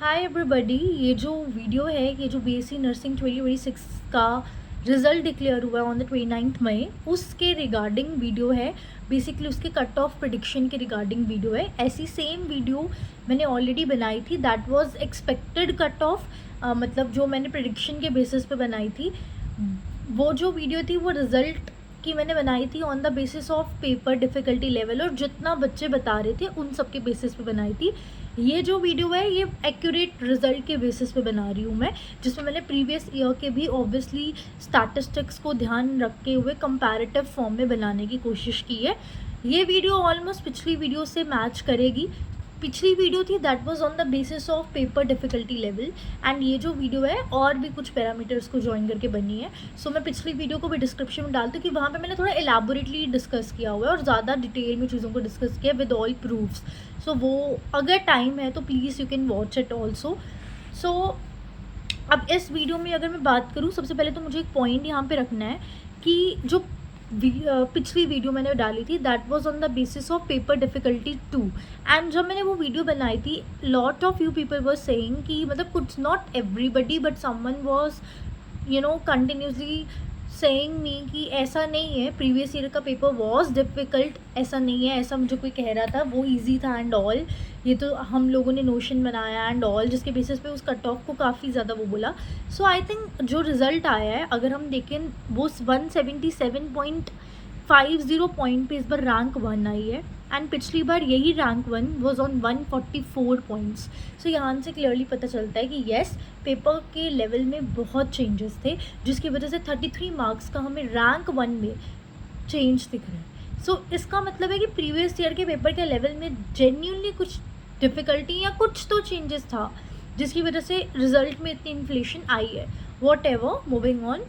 Hi everybody. ये जो video है, ये जो बीएससी नर्सिंग 2026 का रिज़ल्ट डिक्लेयर हुआ है ऑन द 29 मई, उसके रिगार्डिंग वीडियो है। बेसिकली उसके कट ऑफ प्रिडिक्शन के रिगार्डिंग वीडियो है। ऐसी सेम वीडियो मैंने ऑलरेडी बनाई थी, that was expected cut off, मतलब जो मैंने प्रिडिक्शन के बेसिस पे बनाई थी। वो जो वीडियो थी वो रिज़ल्ट की मैंने बनाई थी on the basis of paper difficulty level, और जितना बच्चे बता रहे थे उन सब के बेसिस पे बनाई थी। ये जो वीडियो है ये एक्यूरेट रिजल्ट के बेसिस पे बना रही हूँ मैं, जिसमें मैंने प्रीवियस ईयर के भी ऑब्वियसली स्टैटिस्टिक्स को ध्यान रखते हुए कंपैरेटिव फॉर्म में बनाने की कोशिश की है। ये वीडियो ऑलमोस्ट पिछली वीडियो से मैच करेगी। पिछली वीडियो थी that was on the basis of paper difficulty level, and ये जो वीडियो है और भी कुछ पैरामीटर्स को ज्वाइन करके बनी है। सो मैं पिछली वीडियो को भी डिस्क्रिप्शन में डालती हूँ कि वहाँ पे मैंने थोड़ा एलैबोरेटली डिस्कस किया हुआ है और ज़्यादा डिटेल में चीज़ों को डिस्कस किया विद ऑल प्रूफ्स। सो वो अगर टाइम है तो please you can watch it also. So अब इस वीडियो में अगर मैं बात करूँ, सबसे पहले तो मुझे एक पॉइंट यहाँ पे रखना है कि जो पिछली वीडियो मैंने डाली थी that was on the basis of paper difficulty 2, and जब मैंने वो वीडियो बनाई थी lot of you people were saying कि मतलब कुछ not everybody but someone was continuously saying me कि ऐसा नहीं है, प्रीवियस ईयर का पेपर वॉज डिफ़िकल्ट, ऐसा नहीं है, ऐसा मुझे कोई कह रहा था, वो ईजी था एंड ऑल। ये तो हम लोगों ने नोशन बनाया एंड ऑल, जिसके बेसिस पे उस कट ऑफ को काफ़ी ज़्यादा वो बोला। सो आई थिंक जो रिज़ल्ट आया है, अगर हम देखें, वो 177.50 पॉइंट पे इस बार रैंक 1 आई है, एंड पिछली बार यही रैंक 1 वॉज ऑन 144 पॉइंट्स। सो यहाँ से क्लियरली पता चलता है कि येस, पेपर के लेवल में बहुत चेंजेस थे, जिसकी वजह से 33 मार्क्स का हमें रैंक 1 में चेंज दिख रहा है। सो इसका मतलब है कि प्रीवियस ईयर के पेपर के लेवल में जेन्युइनली कुछ डिफ़िकल्टी या कुछ तो चेंजेस था, जिसकी वजह से रिजल्ट में इतनी इन्फ्लेशन आई है। Whatever, moving on.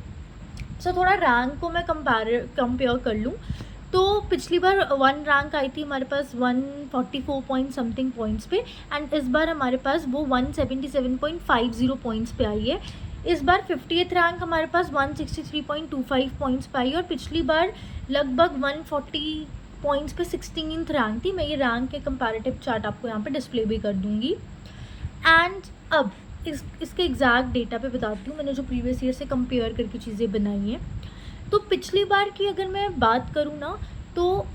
So थोड़ा रैंक को मैं कंपेयर कर लूँ तो पिछली बार 1 रैंक आई थी हमारे पास 144 पॉइंट समथिंग पॉइंट्स पे, एंड इस बार हमारे पास वो 177.50 पॉइंट्स पे आई है। इस बार 50th रैंक हमारे पास 163.25 पॉइंट्स पे आई है, और पिछली बार लगभग 140 पॉइंट्स पे 16th रैंक थी। मैं ये रैंक के कंपैरेटिव चार्ट आपको यहाँ पे डिस्प्ले भी कर दूँगी। एंड अब इसके एग्जैक्ट डेटा पे बताती हूँ, मैंने जो प्रीवियस ईयर से कंपेयर करके चीज़ें बनाई हैं। तो पिछली बार की अगर मैं बात करूँ ना, तो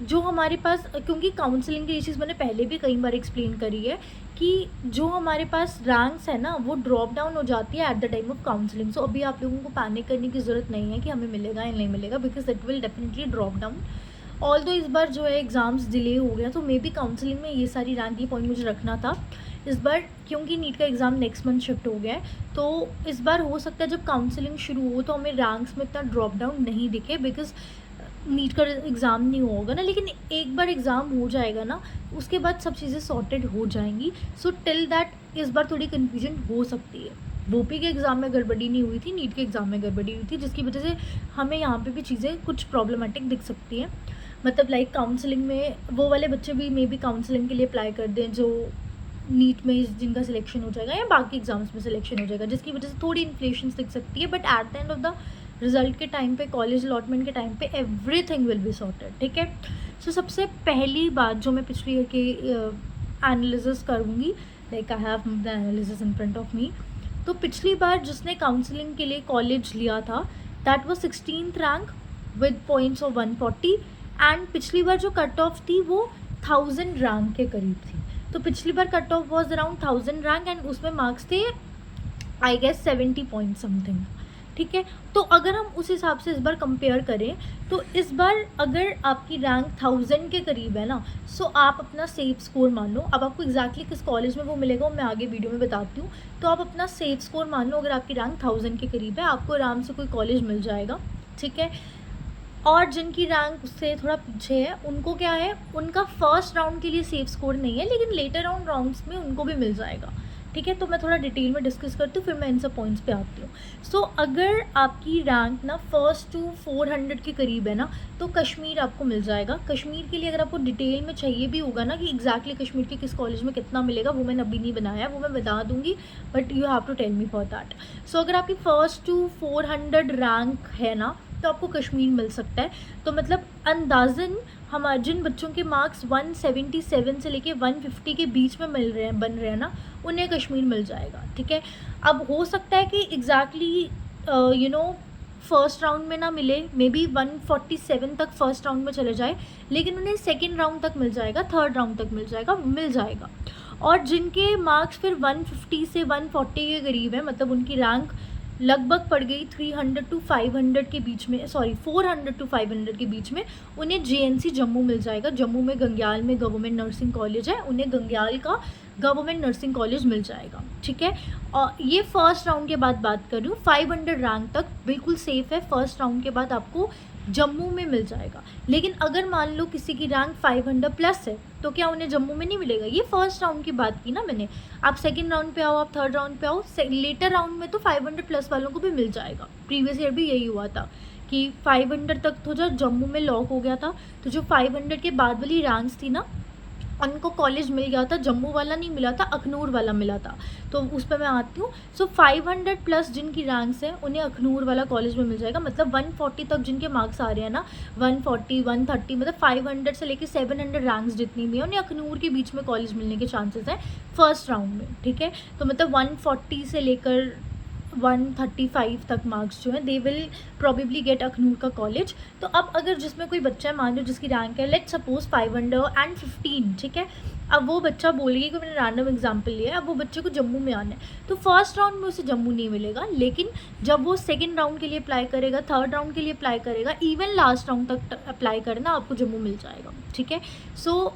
जो हमारे पास, क्योंकि काउंसलिंग की ये चीज़ मैंने पहले भी कई बार एक्सप्लेन करी है कि जो हमारे पास रैंक्स है ना वो ड्रॉप डाउन हो जाती है at the time of counselling. So अभी आप लोगों को पैनिक करने की ज़रूरत नहीं है कि हमें मिलेगा या नहीं मिलेगा, because it will definitely drop down. Although इस बार जो है एग्ज़ाम्स डिले हो गया, तो मे बी काउंसलिंग में ये सारी रैंक की पॉइंट मुझे रखना था इस बार, क्योंकि नीट का एग्ज़ाम नेक्स्ट मंथ शिफ्ट हो गया है। तो इस बार हो सकता है जब काउंसलिंग शुरू हो तो हमें रैंक्स में इतना ड्रॉप डाउन नहीं दिखे, बिकॉज नीट का एग्ज़ाम नहीं होगा ना। लेकिन एक बार एग्ज़ाम हो जाएगा ना, उसके बाद सब चीज़ें सॉर्टेड हो जाएंगी। सो टिल दैट इस बार थोड़ी कन्फ्यूजन हो सकती है। बोपी के एग्ज़ाम में गड़बड़ी नहीं हुई थी, नीट के एग्ज़ाम में गड़बड़ी हुई थी, जिसकी वजह से हमें यहाँ पे भी चीज़ें कुछ प्रॉब्लमेटिक दिख सकती हैं। मतलब लाइक काउंसलिंग में वो वाले बच्चे भी मे बी काउंसलिंग के लिए अप्लाई कर दें जो नीट में जिनका सिलेक्शन हो जाएगा या बाकी एग्जाम्स में सिलेक्शन हो जाएगा, जिसकी वजह से थोड़ी इन्फ्लेशन दिख सकती है। But at the end of the result के टाइम पे, कॉलेज अलॉटमेंट के टाइम पे एवरीथिंग विल बी सॉर्टेड, ठीक है। सो सबसे पहली बात जो मैं पिछली ईयर के एनालिसिस करूँगी, like I have the analysis in front of me. तो पिछली बार जिसने काउंसलिंग के लिए कॉलेज लिया था that was 16th rank with points of 140, and पिछली बार जो कट ऑफ थी वो 1000 रैंक के करीब थी। तो पिछली बार cut off was around 1000 rank, and उसमें मार्क्स थे आई गेस 70 पॉइंट समथिंग, ठीक है। तो अगर हम उस हिसाब से इस बार कंपेयर करें तो इस बार अगर आपकी रैंक 1000 के करीब है ना, सो आप अपना सेफ स्कोर मान लो। अब आपको एग्जैक्टली किस कॉलेज में वो मिलेगा वो मैं आगे वीडियो में बताती हूँ। तो आप अपना सेफ स्कोर मान लो, अगर आपकी रैंक 1000 के करीब है आपको आराम से कोई कॉलेज मिल जाएगा, ठीक है। और जिनकी रैंक उससे थोड़ा पीछे है उनको क्या है, उनका फर्स्ट राउंड के लिए सेफ स्कोर नहीं है, लेकिन लेटर राउंड्स में उनको भी मिल जाएगा, ठीक है। तो मैं थोड़ा डिटेल में डिस्कस करती हूँ, फिर मैं इन सब पॉइंट्स पे आती हूँ। सो अगर आपकी रैंक ना फर्स्ट टू 400 के करीब है ना, तो कश्मीर आपको मिल जाएगा। कश्मीर के लिए अगर आपको डिटेल में चाहिए भी होगा ना कि एग्जैक्टली कश्मीर के किस कॉलेज में कितना मिलेगा, वो मैंने अभी नहीं बनाया, वो मैं बता दूंगी, but you have to tell me for that. So अगर आपकी फर्स्ट टू 400 रैंक है ना, तो आपको कश्मीर मिल सकता है। तो मतलब अंदाज़न हमारे जिन बच्चों के मार्क्स 177 से लेके 150 के बीच में मिल रहे हैं, बन रहे हैं ना, उन्हें कश्मीर मिल जाएगा, ठीक है। अब हो सकता है कि एग्जैक्टली फर्स्ट राउंड में ना मिले, मे बी 147 तक फर्स्ट राउंड में चले जाए, लेकिन उन्हें सेकेंड राउंड तक मिल जाएगा, थर्ड राउंड तक मिल जाएगा। और जिनके मार्क्स फिर 150 से 140 के करीब है, मतलब उनकी रैंक लगभग पड़ गई 300 टू 500 के बीच में, सॉरी 400 टू 500 के बीच में, उन्हें JNC जम्मू मिल जाएगा। जम्मू में गंग्याल में गवर्नमेंट नर्सिंग कॉलेज है, उन्हें गंग्याल का गवर्नमेंट नर्सिंग कॉलेज मिल जाएगा, ठीक है। और ये फर्स्ट राउंड के बाद बात कर रही हूँ, 500 रैंक तक बिल्कुल सेफ़ है, फर्स्ट राउंड के बाद आपको जम्मू में मिल जाएगा। लेकिन अगर मान लो किसी की रैंक 500 प्लस है, तो क्या उन्हें जम्मू में नहीं मिलेगा? ये फर्स्ट राउंड की बात की ना मैंने। आप सेकंड राउंड पे आओ, आप थर्ड राउंड पे आओ, लेटर राउंड में तो 500 प्लस वालों को भी मिल जाएगा। प्रीवियस ईयर भी यही हुआ था कि 500 तक तो जब जम्मू में लॉक हो गया था, तो जो 500 के बाद वाली रैंक्स थी ना, उनको कॉलेज मिल गया था, जम्मू वाला नहीं मिला था, अखनूर वाला मिला था। तो उस पर मैं आती हूँ। सो 500 प्लस जिनकी रैंक्स हैं, उन्हें अखनूर वाला कॉलेज में मिल जाएगा। मतलब 140 तक जिनके मार्क्स आ रहे हैं ना, 140 130, मतलब 500 से लेकर 700 रैंक्स जितनी भी है, उन्हें अखनूर के बीच में कॉलेज मिलने के चांसेस हैं फर्स्ट राउंड में, ठीक है। तो मतलब 140 से लेकर 135 तक मार्क्स जो हैं, they will probably get Akhnoor का कॉलेज। तो अब अगर जिसमें कोई बच्चा है, मान लो जिसकी रैंक है लेट्स सपोज 515, ठीक है। अब वो बच्चा बोलेगी कि मैंने रैंडम एग्जांपल लिया है, अब वो बच्चे को जम्मू में आना है, तो फर्स्ट राउंड में उसे जम्मू नहीं मिलेगा, लेकिन जब वो सेकंड राउंड के लिए अप्लाई करेगा, थर्ड राउंड के लिए अप्लाई करेगा, इवन लास्ट राउंड तक अप्लाई करना, आपको जम्मू मिल जाएगा, ठीक है। सो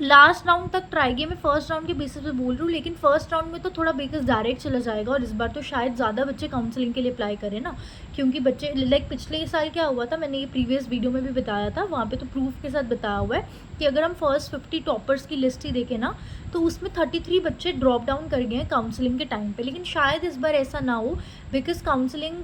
लास्ट राउंड तक ट्राई किया, मैं फर्स्ट राउंड के बेसिस पे बोल रही हूँ, लेकिन फर्स्ट राउंड में तो थोड़ा बेकस डायरेक्ट चला जाएगा। और इस बार तो शायद ज़्यादा बच्चे काउंसलिंग के लिए अप्लाई करें ना, क्योंकि बच्चे लाइक पिछले साल क्या हुआ था, मैंने ये प्रीवियस वीडियो में भी बताया था, वहाँ पे तो प्रूफ के साथ बताया हुआ है कि अगर हम फर्स्ट 50 टॉपर्स की लिस्ट ही देखें ना, तो उसमें 33 बच्चे ड्रॉप डाउन कर गए हैं काउंसलिंग के टाइम पे। लेकिन शायद इस बार ऐसा ना हो, बिकॉज काउंसलिंग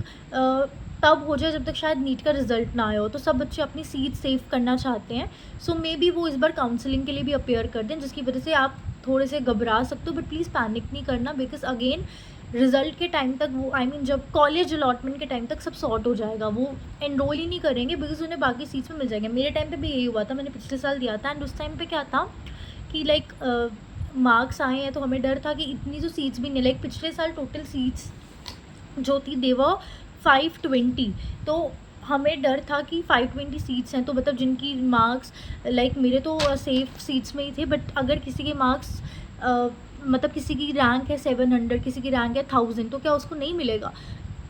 तब हो जाए जब तक शायद नीट का रिजल्ट ना आया हो, तो सब बच्चे अपनी सीट सेव करना चाहते हैं। सो मे बी वो इस बार काउंसलिंग के लिए भी अपेयर कर दें, जिसकी वजह से आप थोड़े से घबरा सकते हो, बट प्लीज़ पैनिक नहीं करना, बिकॉज अगेन रिजल्ट के टाइम तक वो जब कॉलेज अलॉटमेंट के टाइम तक सब सॉर्ट हो जाएगा, वो एनरोल ही नहीं करेंगे बिकॉज उन्हें बाकी सीट्स में मिल जाएंगे। मेरे टाइम पे भी यही हुआ था, मैंने पिछले साल दिया था, एंड उस टाइम पे क्या था कि लाइक मार्क्स आए हैं तो हमें डर था कि इतनी जो सीट्स भी नहीं, लाइक पिछले साल टोटल सीट्स जो थी देवर 520, तो हमें डर था कि 520 सीट्स हैं, तो मतलब जिनकी मार्क्स लाइक मेरे तो सेफ सीट्स में ही थे, बट अगर किसी के मार्क्स मतलब किसी की रैंक है 700, किसी की रैंक है 1000, तो क्या उसको नहीं मिलेगा?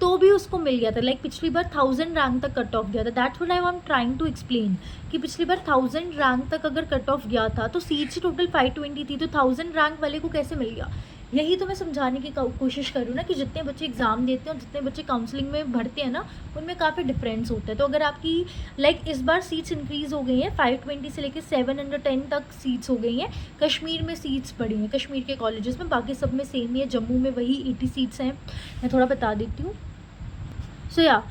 तो भी उसको मिल गया था। लाइक पिछली बार 1000 रैंक तक कट ऑफ गया था। That's what I am trying to explain कि पिछली बार 1000 रैंक तक अगर कट ऑफ गया था, तो सीट्स ही टोटल 520 थी, तो 1000 रैंक वाले को कैसे मिल गया? यही तो मैं समझाने की कोशिश कर रही हूँ ना, कि जितने बच्चे एग्ज़ाम देते हैं और जितने बच्चे काउंसलिंग में भरते हैं ना, उनमें काफ़ी डिफरेंस होता है। तो अगर आपकी लाइक इस बार सीट्स इंक्रीज़ हो गई हैं, 520 से लेकर 710 तक सीट्स हो गई हैं। कश्मीर में सीट्स बढ़ी हैं, कश्मीर के कॉलेजेस में, बाकी सब में सेम ही है। जम्मू में वही 80 सीट्स हैं, मैं थोड़ा बता देती हूँ। सो या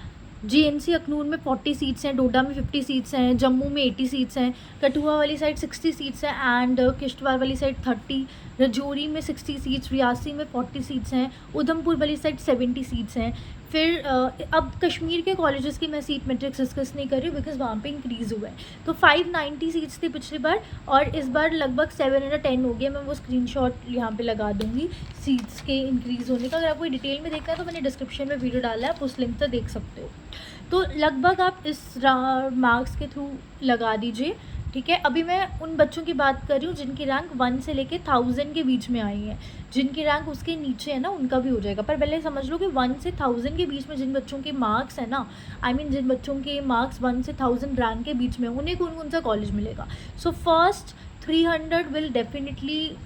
JNC अखनूर में 40 सीट्स हैं, डोडा में 50 सीट्स हैं, जम्मू में 80 सीट्स हैं, कठुआ वाली साइड 60 सीट्स हैं, एंड किश्तवाड़ वाली साइड 30, रजौरी में 60 सीट्स, रियासी में 40 सीट्स हैं, उधमपुर वाली साइड 70 सीट्स हैं। फिर अब कश्मीर के कॉलेजेस की मैं सीट मैट्रिक्स डिस्कस नहीं कर रही हूँ, बिकॉज वहाँ पे इंक्रीज़ हुआ है। तो 590 सीट्स थी पिछली बार, और इस बार लगभग 710 हो गया। मैं वो स्क्रीनशॉट यहाँ पे लगा दूँगी सीट्स के इंक्रीज़ होने का। अगर आपको डिटेल में देखना है तो मैंने डिस्क्रिप्शन में वीडियो डाला है, आप उस लिंक से देख सकते हो। तो लगभग आप इस मार्क्स के थ्रू लगा दीजिए, ठीक है। अभी मैं उन बच्चों की बात कर रही हूँ जिनकी रैंक 1 से लेके 1000 के बीच में आई है। जिनकी रैंक उसके नीचे है ना, उनका भी हो जाएगा। पर पहले समझ लो कि 1 से 1000 के बीच में जिन बच्चों के मार्क्स है ना, जिन बच्चों के मार्क्स 1 से 1000 रैंक के बीच में, उन्हें कौन कौन सा कॉलेज मिलेगा। So first 300 will definitely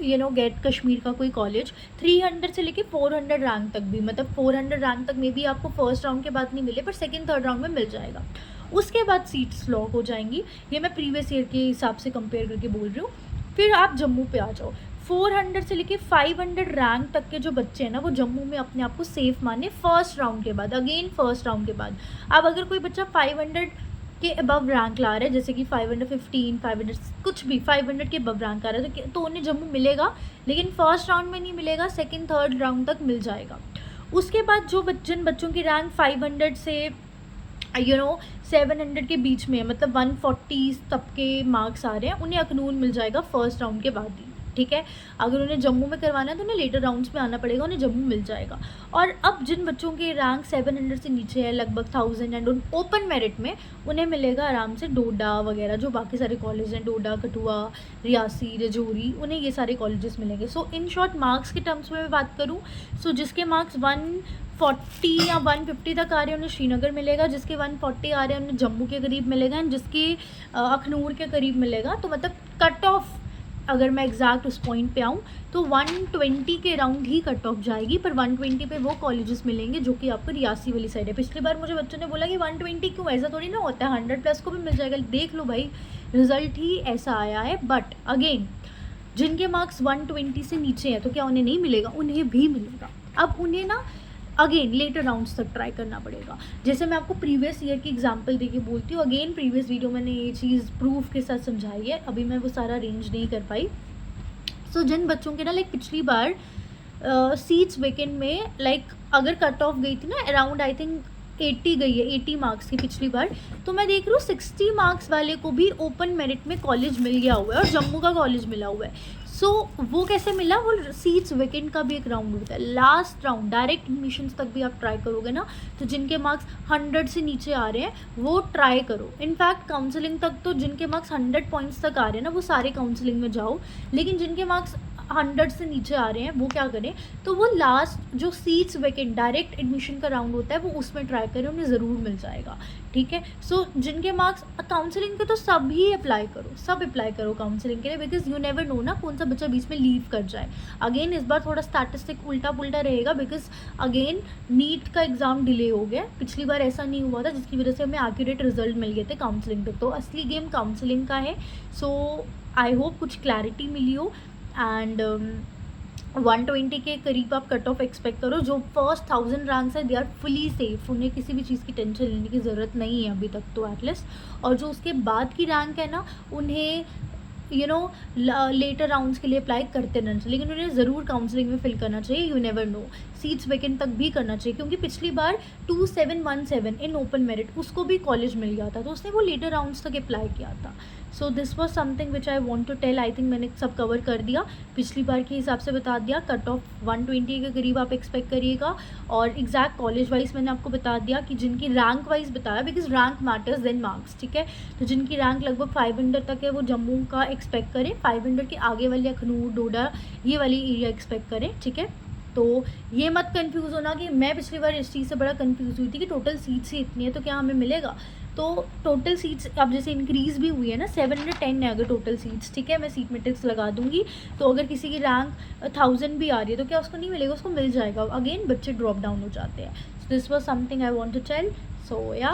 get Kashmir का कोई कॉलेज। 300 से लेके 400 रैंक तक भी, मतलब 400 रैंक तक में भी आपको फर्स्ट राउंड के बाद नहीं मिले, पर सेकंड थर्ड राउंड में मिल जाएगा। उसके बाद सीट्स लॉक हो जाएंगी। ये मैं प्रीवियस ईयर के हिसाब से कंपेयर करके बोल रही हूँ। फिर आप जम्मू पे आ जाओ। 400 से लेके 500 रैंक तक के जो बच्चे हैं ना, वो जम्मू में अपने आप को सेफ माने फर्स्ट राउंड के बाद, अगेन फर्स्ट राउंड के बाद। अब अगर कोई बच्चा 500 के अबव रैंक ला रहा है, जैसे कि 515, 500 कुछ भी 500 के अबव रैंक आ रहा है, तो उन्हें जम्मू मिलेगा, लेकिन फर्स्ट राउंड में नहीं मिलेगा, सेकंड थर्ड राउंड तक मिल जाएगा। उसके बाद जिन बच्चों की रैंक 500 से यू नो 700 के बीच में है, मतलब 140 तक के मार्क्स आ रहे हैं, उन्हें अखनूर मिल जाएगा फर्स्ट राउंड के बाद ही, ठीक है। अगर उन्हें जम्मू में करवाना है तो उन्हें लेटर राउंड्स में आना पड़ेगा, उन्हें जम्मू मिल जाएगा। और अब जिन बच्चों के रैंक 700 से नीचे है, लगभग 1000 एंड उन ओपन मेरिट में, उन्हें मिलेगा आराम से डोडा वगैरह जो बाकी सारे कॉलेज हैं, डोडा, कठुआ, रियासी, रजौरी, उन्हें ये सारे कॉलेजेस मिलेंगे। सो इन शॉर्ट मार्क्स के टर्म्स में मैं बात करूँ, सो जिसके मार्क्स 140 या 150 तक आ रहे हैं उन्हें श्रीनगर मिलेगा, जिसके 140 आ रहे हैं उन्हें जम्मू के करीब मिलेगा, एंड जिसके अखनूर के करीब मिलेगा। तो मतलब कट ऑफ अगर मैं एग्जैक्ट उस पॉइंट पे आऊँ तो 120 के राउंड ही कट ऑफ जाएगी, पर 120 पे वो कॉलेजेस मिलेंगे जो कि आपको रियासी वाली साइड है। पिछली बार मुझे बच्चों ने बोला कि 120 क्यों, ऐसा थोड़ी ना होता है, 100+ को भी मिल जाएगा। देख लो भाई, रिजल्ट ही ऐसा आया है। बट अगेन, जिनके मार्क्स 120 से नीचे हैं तो क्या उन्हें नहीं मिलेगा? उन्हें भी मिलेगा। अब उन्हें ना अगेन लेटर राउंड्स तक ट्राई करना पड़ेगा। जैसे मैं आपको प्रीवियस ईयर की एग्जांपल देके बोलती हूँ, अगेन प्रीवियस वीडियो मैंने ये चीज़ प्रूफ के साथ समझाई है, अभी मैं वो सारा अरेंज नहीं कर पाई। सो जिन बच्चों के ना लाइक पिछली बार सीट्स वेकेंट में लाइक अगर कट ऑफ गई थी ना अराउंड आई थिंक 80 गई है, 80 मार्क्स की पिछली बार, तो मैं देख रही हूँ 60 मार्क्स वाले को भी ओपन मेरिट में कॉलेज मिल गया हुआ है और जम्मू का कॉलेज मिला हुआ है। सो वो कैसे मिला? वो सीट्स वेकेंट का भी एक राउंड होता है, लास्ट राउंड डायरेक्ट एडमिशन्स तक भी आप ट्राई करोगे ना, तो जिनके मार्क्स 100 से नीचे आ रहे हैं वो ट्राई करो। इनफैक्ट काउंसलिंग तक तो जिनके मार्क्स 100 पॉइंट्स तक आ रहे हैं ना वो सारे काउंसलिंग में जाओ, लेकिन जिनके मार्क्स 100 से नीचे आ रहे हैं वो क्या करें, तो वो लास्ट जो सीट्स वेकेंट डायरेक्ट एडमिशन का राउंड होता है वो उसमें ट्राई करें, उन्हें ज़रूर मिल जाएगा, ठीक है। सो जिनके मार्क्स काउंसलिंग के, तो सभी अप्लाई करो, सब अप्लाई करो काउंसलिंग के लिए, बिकॉज यू नेवर नो ना कौन सा बच्चा बीच में लीव कर जाए। अगेन इस बार थोड़ा स्टैटिस्टिक उल्टा पुल्टा रहेगा, बिकॉज अगेन नीट का एग्ज़ाम डिले हो गया, पिछली बार ऐसा नहीं हुआ था, जिसकी वजह से हमें एक्यूरेट रिजल्ट मिल गए थे काउंसलिंग तक। तो असली गेम काउंसलिंग का है। सो आई होप कुछ क्लैरिटी मिली हो। एंड 120 के करीब आप कट ऑफ एक्सपेक्ट करो। जो फर्स्ट 1000 रैंक्स है दे आर फुली सेफ, उन्हें किसी भी चीज़ की टेंशन लेने की ज़रूरत नहीं है अभी तक तो एटलीस्ट। और जो उसके बाद की रैंक है ना, उन्हें लेटर राउंड्स के लिए अप्लाई करते रहना चाहिए, लेकिन उन्हें ज़रूर काउंसलिंग में फिल करना चाहिए। You never know, seats vacant तक भी करना चाहिए, क्योंकि पिछली बार 2717 इन ओपन मेरिट उसको भी कॉलेज मिल गया था, तो उसने वो लेटर राउंड्स तक अप्लाई किया था। So this was something which I want to tell. I think मैंने सब कवर कर दिया, पिछली बार के हिसाब से बता दिया। कट ऑफ 120 के करीब आप एक्सपेक्ट करिएगा, और एग्जैक्ट कॉलेज वाइज मैंने आपको बता दिया कि जिनकी रैंक वाइज बताया, because rank matters than marks, ठीक है। तो जिनकी रैंक लगभग 500 तक है वो जम्मू का एक्सपेक्ट करें, 500 के आगे वाले अखनूर, डोडा, ये वाली एरिया एक्सपेक्ट करें, ठीक है। तो ये मत कंफ्यूज होना कि मैं पिछली बार इस चीज़ से बड़ा कंफ्यूज हुई थी कि टोटल सीट्स ही इतनी है तो क्या हमें मिलेगा। तो टोटल सीट्स अब जैसे इंक्रीज़ भी हुई है ना, 710 है अगर टोटल सीट्स, ठीक है। मैं सीट मैट्रिक्स लगा दूंगी, तो अगर किसी की रैंक 1000 भी आ रही है तो क्या उसको नहीं मिलेगा? उसको मिल जाएगा। अगेन बच्चे ड्रॉप डाउन हो जाते हैं। So this was something I want to tell. So या